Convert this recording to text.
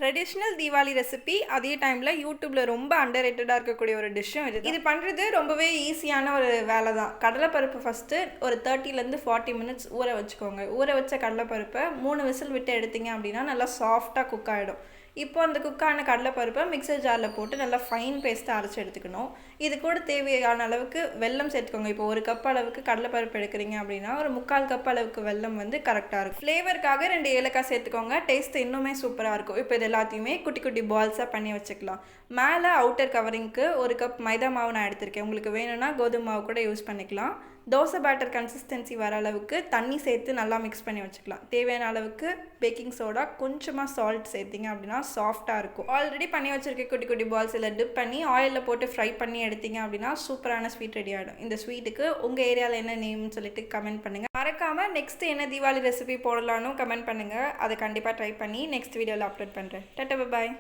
Traditional Deepavali recipe அதே டைமில் யூடியூப்பில் ரொம்ப அண்டர்ரேட்டடாக இருக்கக்கூடிய ஒரு டிஷ்ஷும் இது பண்ணுறது ரொம்பவே ஈஸியான ஒரு வேலை தான். கடலைப்பருப்பு ஃபஸ்ட்டு ஒரு 30லேருந்து 40 மினிட்ஸ் ஊற வச்சுக்கோங்க. ஊற வச்ச கடலைப்பருப்பை 3 விசில் விட்டு எடுத்தீங்க அப்படின்னா நல்லா சாஃப்டாக குக் ஆகிடும். இப்போ அந்த குக்கான கடலைப்பருப்பை மிக்சர் ஜாரில் போட்டு நல்லா ஃபைன் பேஸ்ட்டாக அரைச்சி எடுத்துக்கணும். இது கூட தேவையான அளவுக்கு வெல்லம் சேர்த்துக்கோங்க. இப்போ 1 கப் அளவுக்கு கடலைப்பருப்பு எடுக்கிறீங்க அப்படின்னா ஒரு 3/4 கப் அளவுக்கு வெல்லம் வந்து கரெக்டாக இருக்கும். ஃப்ளேவருக்காக 2 ஏலக்காய் சேர்த்துக்கோங்க. டேஸ்ட் இன்னுமே சூப்பராக இருக்கும். இப்போ இது எல்லாத்தையுமே குட்டி குட்டி பால்ஸாக பண்ணி வச்சுக்கலாம். மேலே அவுட்டர் கவரிங்க்கு 1 கப் மைதா மாவு நான் எடுத்திருக்கேன். உங்களுக்கு வேணும்னா கோதுமை மாவு கூட யூஸ் பண்ணிக்கலாம். தோசை பேட்டர் கன்சிஸ்டன்சி வர அளவுக்கு தண்ணி சேர்த்து நல்லா மிக்ஸ் பண்ணி வச்சுக்கலாம். தேவையான அளவுக்கு பேக்கிங் சோடா, கொஞ்சமாக சால்ட் சேர்த்திங்க அப்படின்னா சாஃப்டாக இருக்கும். ஆல்ரெடி பண்ணி வச்சுருக்க குட்டி குட்டி பால்ஸ் இதில் டிப் பண்ணி ஆயிலில் போட்டு ஃப்ரை பண்ணி எடுத்தீங்க அப்படின்னா சூப்பரான ஸ்வீட் ரெடி ஆகிடும். இந்த ஸ்வீட்டுக்கு உங்கள் ஏரியாவில் என்ன நேம்னு சொல்லிட்டு கமெண்ட் பண்ணுங்கள். மறக்காமல் நெக்ஸ்ட் என்ன தீபாவளி ரெசிபி போடலான்னு கமெண்ட் பண்ணுங்கள். அதை கண்டிப்பாக ட்ரை பண்ணி நெக்ஸ்ட் வீடியோவில் அப்லோட் பண்ணுறேன். டாடா, பாய்.